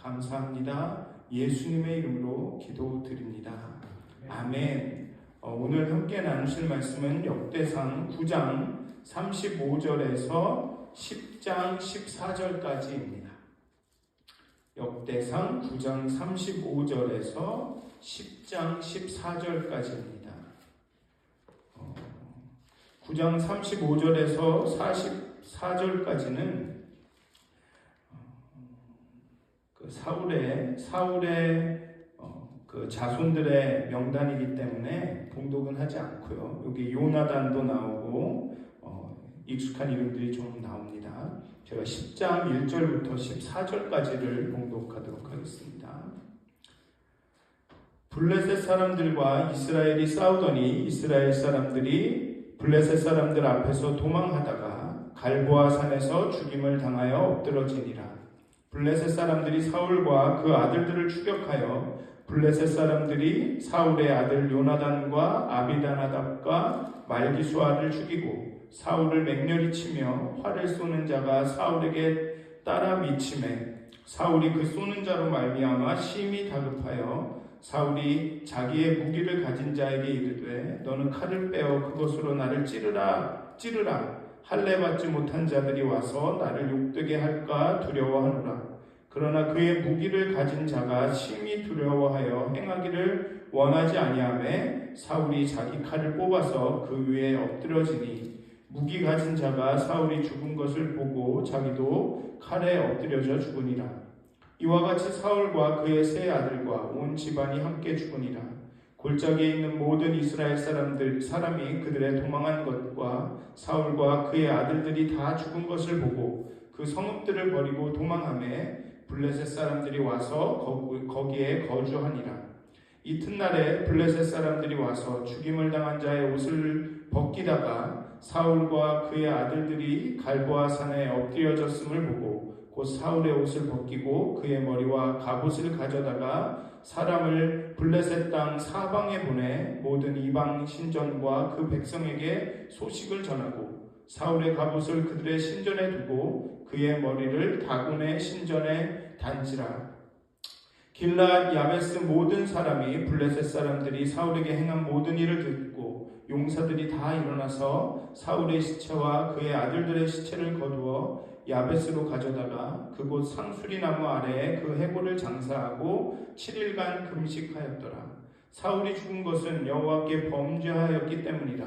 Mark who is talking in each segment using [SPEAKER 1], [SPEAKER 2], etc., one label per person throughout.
[SPEAKER 1] 감사합니다. 예수님의 이름으로 기도드립니다. 아멘. 오늘 함께 나누실 말씀은 역대상 9장 35절에서 10장 14절까지입니다. 역대상 9장 35절에서 10장 14절까지입니다. 9장 35절에서 44절까지는 사울의 그 자손들의 명단이기 때문에 봉독은 하지 않고요. 여기 요나단도 나오고 익숙한 이름들이 좀 나옵니다. 제가 10장 1절부터 14절까지를 봉독하도록 하겠습니다. 블레셋 사람들과 이스라엘이 싸우더니 이스라엘 사람들이 블레셋 사람들 앞에서 도망하다가 갈보아 산에서 죽임을 당하여 엎드러지니라. 블레셋 사람들이 사울과 그 아들들을 추격하여 블레셋 사람들이 사울의 아들 요나단과 아비다나답과 말기수아를 죽이고 사울을 맹렬히 치며 활을 쏘는 자가 사울에게 따라 미치매 사울이 그 쏘는 자로 말미암아 심히 다급하여 사울이 자기의 무기를 가진 자에게 이르되 너는 칼을 빼어 그것으로 나를 찌르라 할례 받지 못한 자들이 와서 나를 욕되게 할까 두려워하노라. 그러나 그의 무기를 가진 자가 심히 두려워하여 행하기를 원하지 아니하매 사울이 자기 칼을 뽑아서 그 위에 엎드러지니 무기 가진 자가 사울이 죽은 것을 보고 자기도 칼에 엎드려져 죽으니라. 이와 같이 사울과 그의 세 아들과 온 집안이 함께 죽으니라. 골짜기에 있는 모든 이스라엘 사람이 그들의 도망한 것과 사울과 그의 아들들이 다 죽은 것을 보고 그 성읍들을 버리고 도망하매 블레셋 사람들이 와서 거기에 거주하니라. 이튿날에 블레셋 사람들이 와서 죽임을 당한 자의 옷을 벗기다가 사울과 그의 아들들이 갈보아 산에 엎드려졌음을 보고 곧 사울의 옷을 벗기고 그의 머리와 갑옷을 가져다가 사람을 블레셋 땅 사방에 보내 모든 이방 신전과 그 백성에게 소식을 전하고 사울의 갑옷을 그들의 신전에 두고 그의 머리를 다곤의 신전에 단지라. 길랏 야베스 모든 사람이 블레셋 사람들이 사울에게 행한 모든 일을 듣고 용사들이 다 일어나서 사울의 시체와 그의 아들들의 시체를 거두어 야베스로 가져다가 그곳 상수리 나무 아래에 그 해골을 장사하고 7일간 금식하였더라. 사울이 죽은 것은 여호와께 범죄하였기 때문이라.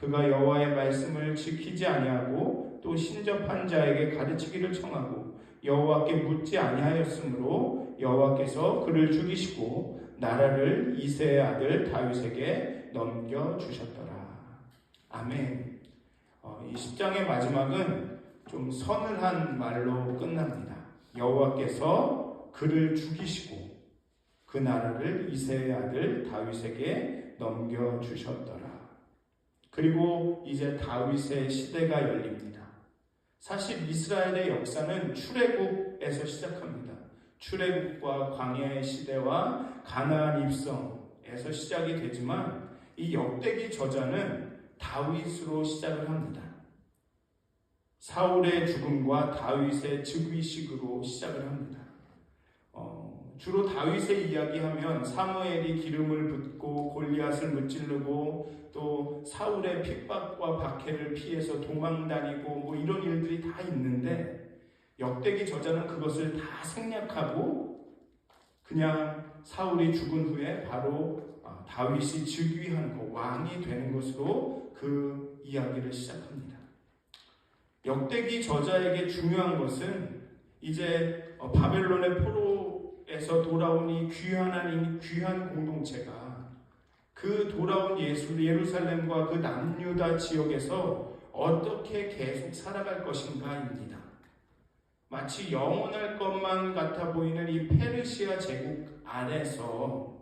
[SPEAKER 1] 그가 여호와의 말씀을 지키지 아니하고 또 신접한 자에게 가르치기를 청하고 여호와께 묻지 아니하였으므로 여호와께서 그를 죽이시고 나라를 이새의 아들 다윗에게 넘겨주셨더라. 아멘. 이 10장의 마지막은 좀 서늘한 말로 끝납니다. 여호와께서 그를 죽이시고 그 나라를 이새의 아들 다윗에게 넘겨주셨더라. 그리고 이제 다윗의 시대가 열립니다. 사실 이스라엘의 역사는 출애굽에서 시작합니다. 출애굽과 광야의 시대와 가나안 입성에서 시작이 되지만 이 역대기 저자는 다윗으로 시작을 합니다. 사울의 죽음과 다윗의 즉위식으로 시작을 합니다. 주로 다윗의 이야기하면 사무엘이 기름을 붓고 골리앗을 무찌르고 또 사울의 핍박과 박해를 피해서 도망다니고 이런 일들이 다 있는데 역대기 저자는 그것을 다 생략하고 그냥 사울이 죽은 후에 바로 다윗이 즉위한 것, 왕이 되는 것으로 그 이야기를 시작합니다. 역대기 저자에게 중요한 것은 이제 바벨론의 포로에서 돌아온 이 귀한 공동체가 그 돌아온 예루살렘과 그 남유다 지역에서 어떻게 계속 살아갈 것인가입니다. 마치 영원할 것만 같아 보이는 이 페르시아 제국 안에서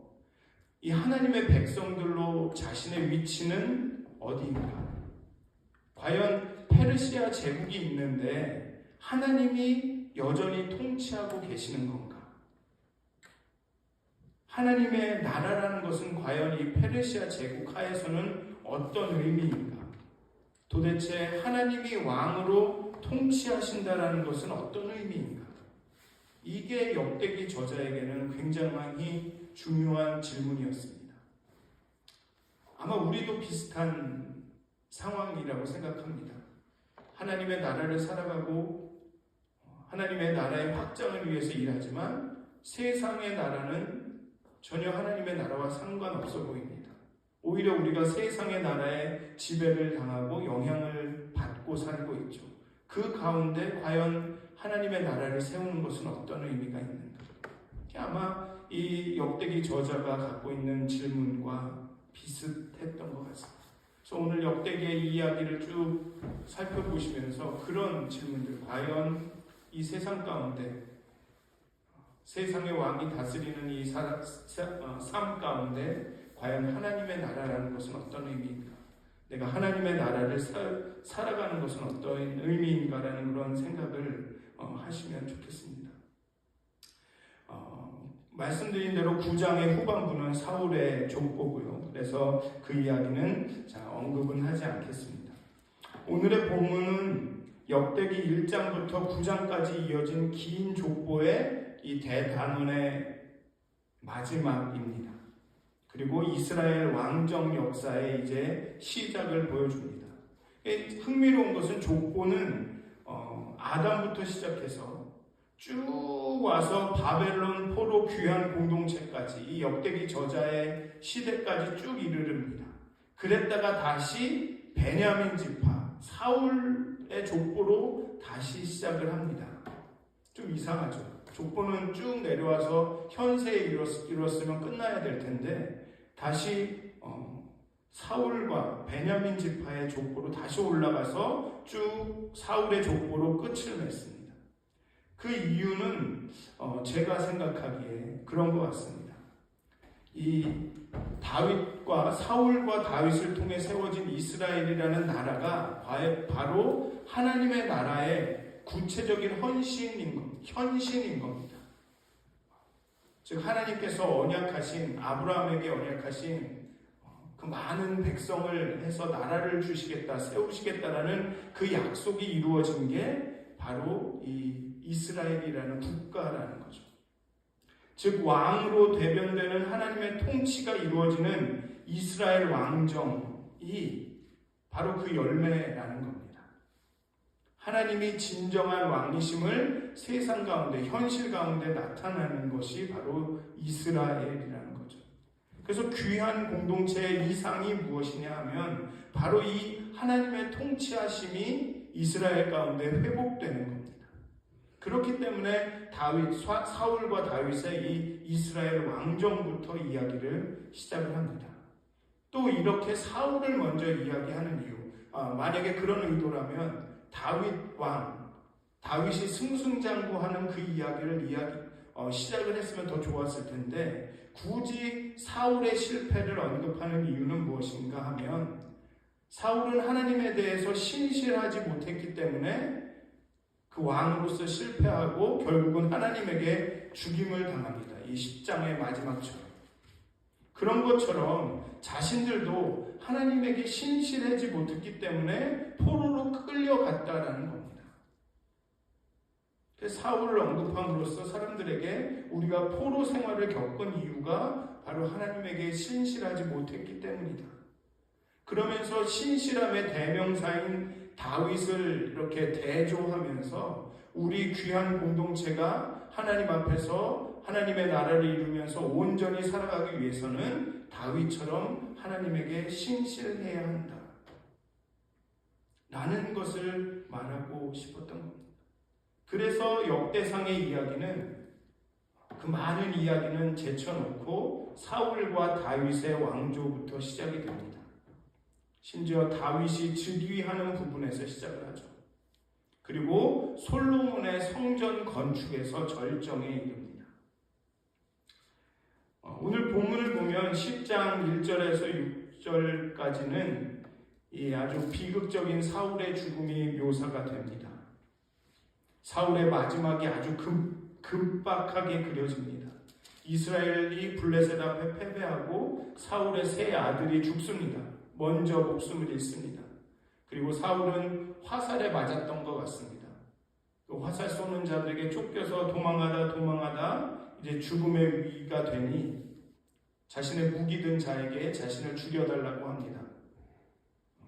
[SPEAKER 1] 이 하나님의 백성들로 자신의 위치는 어디인가? 과연 페르시아 제국이 있는데 하나님이 여전히 통치하고 계시는 건가? 하나님의 나라라는 것은 과연 이 페르시아 제국 하에서는 어떤 의미인가? 도대체 하나님이 왕으로 통치하신다라는 것은 어떤 의미인가? 이게 역대기 저자에게는 굉장히 중요한 질문이었습니다. 아마 우리도 비슷한 상황이라고 생각합니다. 하나님의 나라를 살아가고 하나님의 나라의 확장을 위해서 일하지만 세상의 나라는 전혀 하나님의 나라와 상관없어 보입니다. 오히려 우리가 세상의 나라에 지배를 당하고 영향을 받고 살고 있죠. 그 가운데 과연 하나님의 나라를 세우는 것은 어떤 의미가 있는가? 아마 이 역대기 저자가 갖고 있는 질문과 비슷했던 것 같습니다. 그래서 오늘 역대기의 이야기를 쭉 살펴보시면서 그런 질문들, 과연 이 세상 가운데 세상의 왕이 다스리는 이 삶 가운데 과연 하나님의 나라라는 것은 어떤 의미인가? 내가 하나님의 나라를 살아가는 것은 어떤 의미인가라는 그런 생각을 하시면 좋겠습니다. 말씀드린 대로 9장의 후반부는 사울의 족보고요. 그래서 그 이야기는 언급은 하지 않겠습니다. 오늘의 본문은 역대기 1장부터 9장까지 이어진 긴 족보의 이 대단원의 마지막입니다. 그리고 이스라엘 왕정 역사의 이제 시작을 보여줍니다. 흥미로운 것은 족보는 아담부터 시작해서 쭉 와서 바벨론 포로 귀환 공동체까지 이 역대기 저자의 시대까지 쭉 이르릅니다. 그랬다가 다시 베냐민 지파 사울의 족보로 다시 시작을 합니다. 좀 이상하죠. 족보는 쭉 내려와서 현세에 이뤘으면 끝나야 될 텐데 다시 사울과 베냐민 지파의 족보로 다시 올라가서 쭉 사울의 족보로 끝을 맺습니다. 그 이유는 제가 생각하기에 그런 것 같습니다. 이 다윗과 사울과 다윗을 통해 세워진 이스라엘이라는 나라가 바로 하나님의 나라의 구체적인 현신인 겁니다. 즉 하나님께서 언약하신 아브라함에게 언약하신 그 많은 백성을 해서 나라를 주시겠다, 세우시겠다라는 그 약속이 이루어진 게 바로 이 이스라엘이라는 국가라는 거죠. 즉 왕으로 대변되는 하나님의 통치가 이루어지는 이스라엘 왕정이 바로 그 열매라는 겁니다. 하나님이 진정한 왕이심을 세상 가운데, 현실 가운데 나타나는 것이 바로 이스라엘이라는 거죠. 그래서 귀한 공동체의 이상이 무엇이냐 하면 바로 이 하나님의 통치하심이 이스라엘 가운데 회복되는 겁니다. 그렇기 때문에 사울과 다윗의 이 이스라엘 왕정부터 이야기를 시작을 합니다. 또 이렇게 사울을 먼저 이야기하는 이유, 만약에 그런 의도라면 다윗이 승승장구하는 그 이야기를 시작을 했으면 더 좋았을 텐데 굳이 사울의 실패를 언급하는 이유는 무엇인가 하면 사울은 하나님에 대해서 신실하지 못했기 때문에 그 왕으로서 실패하고 결국은 하나님에게 죽임을 당합니다. 이 10장의 마지막처럼. 그런 것처럼 자신들도 하나님에게 신실하지 못했기 때문에 포로로 끌려갔다라는 겁니다. 사울을 언급함으로써 사람들에게 우리가 포로 생활을 겪은 이유가 바로 하나님에게 신실하지 못했기 때문이다. 그러면서 신실함의 대명사인 다윗을 이렇게 대조하면서 우리 귀한 공동체가 하나님 앞에서 하나님의 나라를 이루면서 온전히 살아가기 위해서는 다윗처럼 하나님에게 신실해야 한다 라는 것을 말하고 싶었던 겁니다. 그래서 역대상의 이야기는 그 많은 이야기는 제쳐놓고 사울과 다윗의 왕조부터 시작이 됩니다. 심지어 다윗이 즉위하는 부분에서 시작을 하죠. 그리고 솔로몬의 성전 건축에서 절정에 이릅니다. 오늘 본문을 보면 10장 1절에서 6절까지는 이 아주 비극적인 사울의 죽음이 묘사가 됩니다. 사울의 마지막이 아주 급박하게 그려집니다. 이스라엘이 블레셋 앞에 패배하고 사울의 세 아들이 죽습니다. 먼저 목숨을 잃습니다. 그리고 사울은 화살에 맞았던 것 같습니다. 그 화살 쏘는 자들에게 쫓겨서 도망하다 이제 죽음의 위기가 되니 자신의 무기 든 자에게 자신을 죽여달라고 합니다.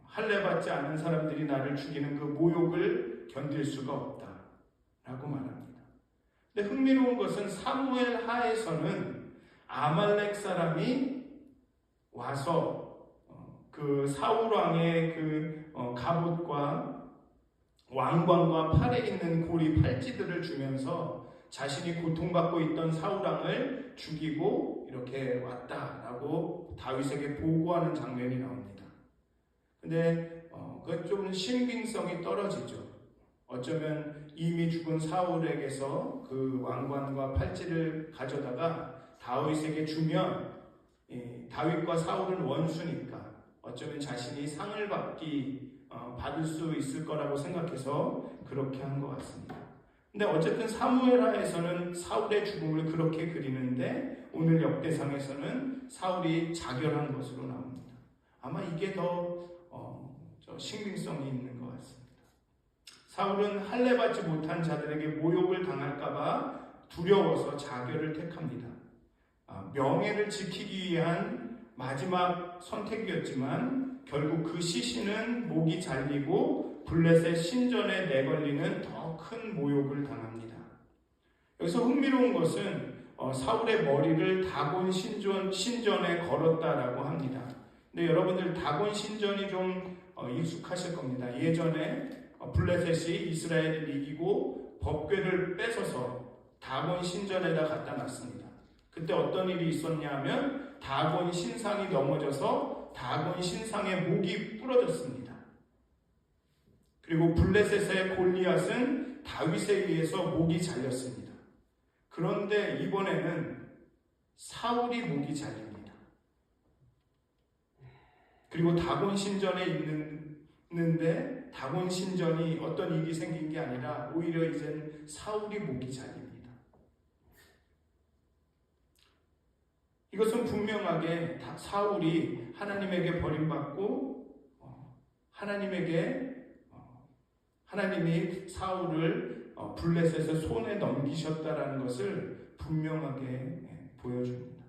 [SPEAKER 1] 할례받지 않은 사람들이 나를 죽이는 그 모욕을 견딜 수가 없다라고 말합니다. 근데 흥미로운 것은 사무엘 하에서는 아말렉 사람이 와서 그 사울 왕의 그 갑옷과 왕관과 팔에 있는 고리 팔찌들을 주면서 자신이 고통받고 있던 사울 왕을 죽이고 이렇게 왔다라고 다윗에게 보고하는 장면이 나옵니다. 근데 그건 좀 신빙성이 떨어지죠. 어쩌면 이미 죽은 사울에게서 그 왕관과 팔찌를 가져다가 다윗에게 주면 다윗과 사울은 원수니까 어쩌면 자신이 상을 받을 수 있을 거라고 생각해서 그렇게 한 것 같습니다. 근데 어쨌든 사무엘하에서는 사울의 죽음을 그렇게 그리는데 오늘 역대상에서는 사울이 자결한 것으로 나옵니다. 아마 이게 더 신빙성이 있는 것 같습니다. 사울은 할례받지 못한 자들에게 모욕을 당할까봐 두려워서 자결을 택합니다. 명예를 지키기 위한 마지막 선택이었지만 결국 그 시신은 목이 잘리고 블레셋 신전에 내걸리는 더 큰 모욕을 당합니다. 여기서 흥미로운 것은 사울의 머리를 다곤 신전에 걸었다라고 합니다. 근데 여러분들 다곤 신전이 좀 익숙하실 겁니다. 예전에 블레셋이 이스라엘을 이기고 법궤를 뺏어서 다곤 신전에다 갖다 놨습니다. 그때 어떤 일이 있었냐면 다곤 신상이 넘어져서 다곤 신상의 목이 부러졌습니다. 그리고 블레셋의 골리앗은 다윗에 의해서 목이 잘렸습니다. 그런데 이번에는 사울이 목이 잘립니다. 그리고 다곤 신전에 있는데 다곤 신전이 어떤 일이 생긴 게 아니라 오히려 이젠 사울이 목이 잘립니다. 이것은 분명하게 사울이 하나님에게 버림받고 하나님이 사울을 블레셋의 손에 넘기셨다라는 것을 분명하게 보여줍니다.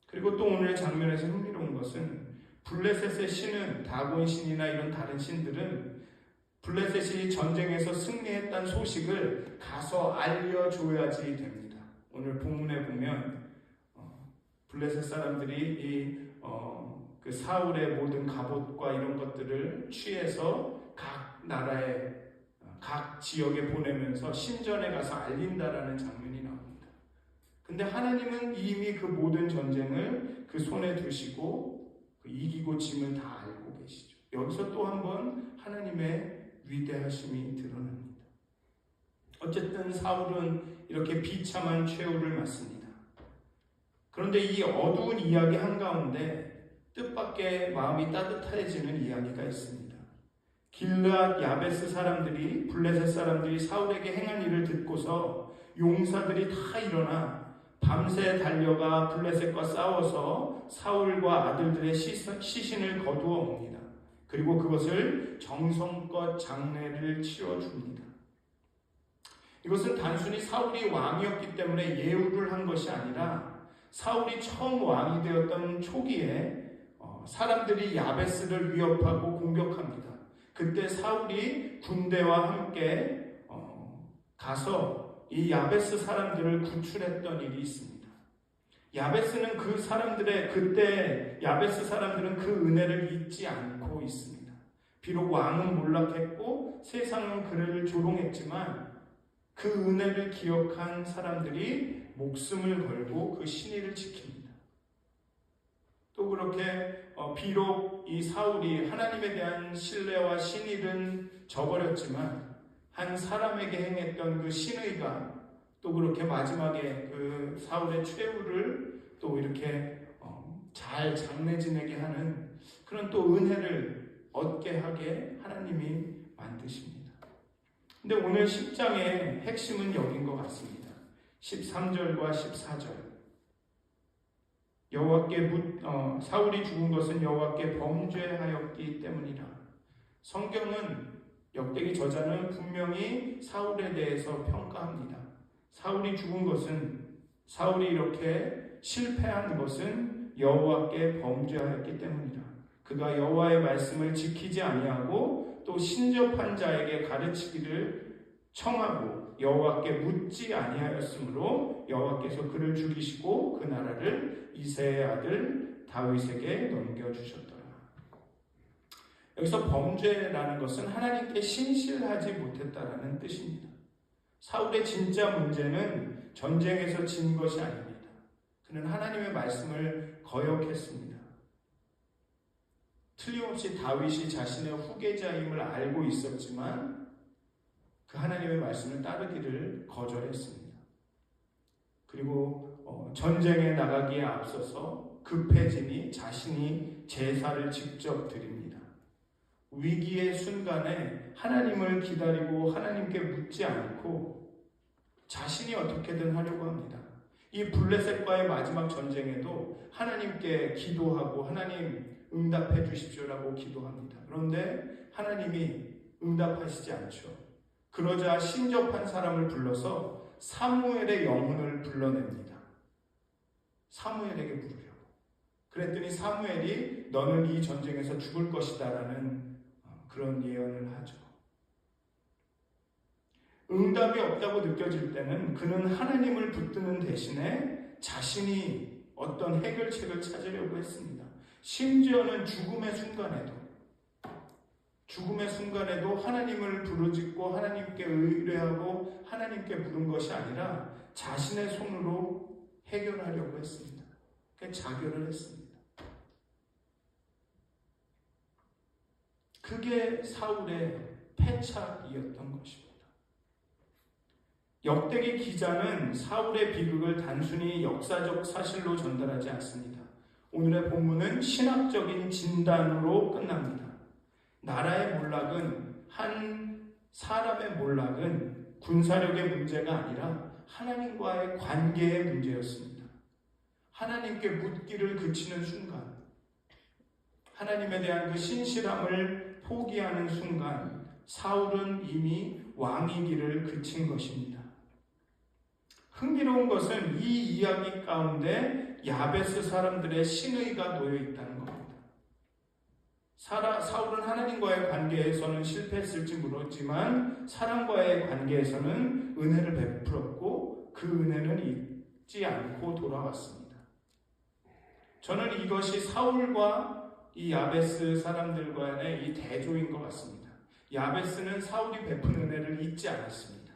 [SPEAKER 1] 그리고 또 오늘 장면에서 흥미로운 것은 블레셋의 신은 다곤 신이나 이런 다른 신들은 블레셋이 전쟁에서 승리했다는 소식을 가서 알려줘야지 됩니다. 오늘 본문에 보면 블레셋 사람들이 그 사울의 모든 갑옷과 이런 것들을 취해서 각 나라의 각 지역에 보내면서 신전에 가서 알린다라는 장면이 나옵니다. 근데 하나님은 이미 그 모든 전쟁을 그 손에 두시고 이기고 짐을 다 알고 계시죠. 여기서 또 한 번 하나님의 위대하심이 드러납니다. 어쨌든 사울은 이렇게 비참한 최후를 맞습니다. 그런데 이 어두운 이야기 한가운데 뜻밖의 마음이 따뜻해지는 이야기가 있습니다. 길르앗 야베스 사람들이 블레셋 사람들이 사울에게 행한 일을 듣고서 용사들이 다 일어나 밤새 달려가 블레셋과 싸워서 사울과 아들들의 시신을 거두어 옵니다. 그리고 그것을 정성껏 장례를 치러줍니다. 이것은 단순히 사울이 왕이었기 때문에 예우를 한 것이 아니라 사울이 처음 왕이 되었던 초기에 사람들이 야베스를 위협하고 공격합니다. 그때 사울이 군대와 함께 가서 이 야베스 사람들을 구출했던 일이 있습니다. 야베스는 그때 야베스 사람들은 그 은혜를 잊지 않고 있습니다. 비록 왕은 몰락했고 세상은 그를 조롱했지만 그 은혜를 기억한 사람들이 목숨을 걸고 그 신의를 지킵니다. 또 그렇게 비록 이 사울이 하나님에 대한 신뢰와 신의는 저버렸지만 한 사람에게 행했던 그 신의가 또 그렇게 마지막에 그 사울의 최후를 또 이렇게 잘 장례 지내게 하는 그런 또 은혜를 얻게 하게 하나님이 만드십니다. 근데 오늘 10장의 핵심은 여긴 것 같습니다. 13절과 14절. 사울이 죽은 것은 여호와께 범죄하였기 때문이라. 성경은 역대기 저자는 분명히 사울에 대해서 평가합니다. 사울이 죽은 것은, 사울이 이렇게 실패한 것은 여호와께 범죄하였기 때문이라. 그가 여호와의 말씀을 지키지 아니하고 또 신접한 자에게 가르치기를 청하고 여호와께 묻지 아니하였으므로 여호와께서 그를 죽이시고 그 나라를 이새의 아들 다윗에게 넘겨주셨더라. 여기서 범죄라는 것은 하나님께 신실하지 못했다라는 뜻입니다. 사울의 진짜 문제는 전쟁에서 진 것이 아닙니다. 그는 하나님의 말씀을 거역했습니다. 틀림없이 다윗이 자신의 후계자임을 알고 있었지만 그 하나님의 말씀을 따르기를 거절했습니다. 그리고 전쟁에 나가기에 앞서서 급해지니 자신이 제사를 직접 드립니다. 위기의 순간에 하나님을 기다리고 하나님께 묻지 않고 자신이 어떻게든 하려고 합니다. 이 블레셋과의 마지막 전쟁에도 하나님께 기도하고 하나님 응답해 주십시오라고 기도합니다. 그런데 하나님이 응답하시지 않죠. 그러자 신접한 사람을 불러서 사무엘의 영혼을 불러냅니다. 사무엘에게 물으려고. 그랬더니 사무엘이 너는 이 전쟁에서 죽을 것이다 라는 그런 예언을 하죠. 응답이 없다고 느껴질 때는 그는 하나님을 붙드는 대신에 자신이 어떤 해결책을 찾으려고 했습니다. 심지어는 죽음의 순간에도 하나님을 부르짖고 하나님께 의뢰하고 하나님께 물은 것이 아니라 자신의 손으로 해결하려고 했습니다. 자결을 했습니다. 그게 사울의 패착이었던 것입니다. 역대기 기자는 사울의 비극을 단순히 역사적 사실로 전달하지 않습니다. 오늘의 본문은 신학적인 진단으로 끝납니다. 나라의 몰락은, 한 사람의 몰락은 군사력의 문제가 아니라 하나님과의 관계의 문제였습니다. 하나님께 묻기를 그치는 순간, 하나님에 대한 그 신실함을 포기하는 순간 사울은 이미 왕이기를 그친 것입니다. 흥미로운 것은 이 이야기 가운데 야베스 사람들의 신의가 놓여 있다는 겁니다. 사울은 하나님과의 관계에서는 실패했을지 모르지만 사람과의 관계에서는 은혜를 베풀었고 그 은혜는 잊지 않고 돌아왔습니다. 저는 이것이 사울과 이 야베스 사람들과의 이 대조인 것 같습니다. 야베스는 사울이 베푼 은혜를 잊지 않았습니다.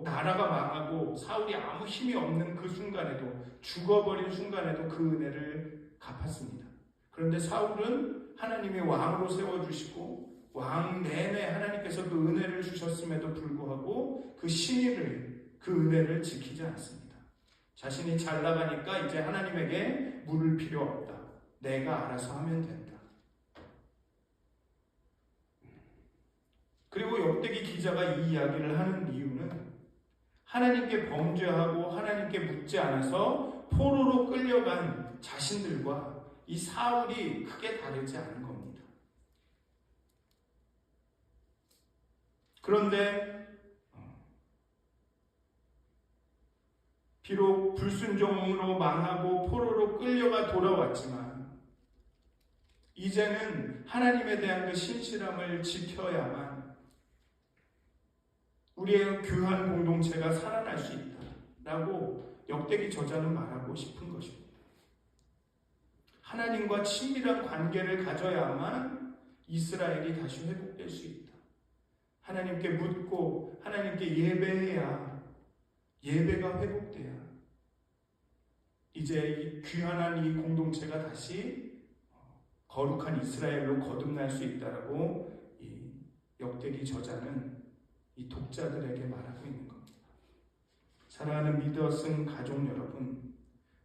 [SPEAKER 1] 나라가 망하고 사울이 아무 힘이 없는 그 순간에도, 죽어버린 순간에도 그 은혜를 갚았습니다. 그런데 사울은 하나님이 왕으로 세워주시고 왕 내내 하나님께서 그 은혜를 주셨음에도 불구하고 그 신의를, 그 은혜를 지키지 않습니다. 자신이 잘 나가니까 이제 하나님에게 물을 필요 없다. 내가 알아서 하면 된다. 그리고 역대기 기자가 이 이야기를 하는 이유는 하나님께 범죄하고 하나님께 묻지 않아서 포로로 끌려간 자신들과 이 사울이 크게 다르지 않은 겁니다. 그런데 비록 불순종으로 망하고 포로로 끌려가 돌아왔지만 이제는 하나님에 대한 그 신실함을 지켜야만 우리의 귀한 공동체가 살아날 수 있다라고 역대기 저자는 말하고 싶은 것입니다. 하나님과 친밀한 관계를 가져야만 이스라엘이 다시 회복될 수 있다. 하나님께 묻고 하나님께 예배해야 예배가 회복돼야 이제 이 귀한 이 공동체가 다시 거룩한 이스라엘로 거듭날 수 있다라고 이 역대기 저자는 이 독자들에게 말하고 있는 겁니다. 사랑하는 믿었은 가족 여러분,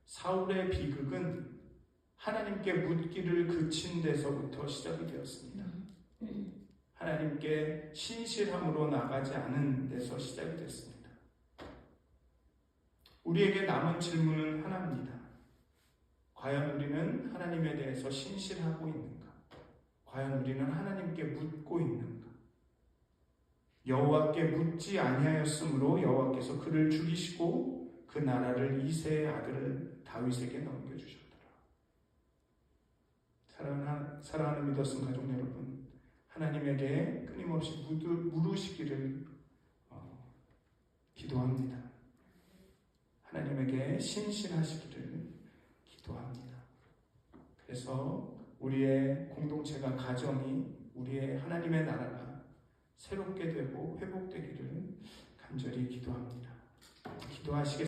[SPEAKER 1] 사울의 비극은 하나님께 묻기를 그친 데서부터 시작이 되었습니다. 하나님께 신실함으로 나가지 않은 데서 시작이 됐습니다. 우리에게 남은 질문은 하나입니다. 과연 우리는 하나님에 대해서 신실하고 있는가? 과연 우리는 하나님께 묻고 있는가? 여호와께 묻지 아니하였으므로 여호와께서 그를 죽이시고 그 나라를 이새의 아들 다윗에게 넘겨주셨더라. 사랑하는 믿었음 가족 여러분, 하나님에게 끊임없이 물으시기를 기도합니다. 하나님에게 신실하시기를 기도합니다. 그래서 우리의 공동체가, 가정이, 우리의 하나님의 나라가 새롭게 되고 회복되기를 간절히 기도합니다. 기도하시겠습니다.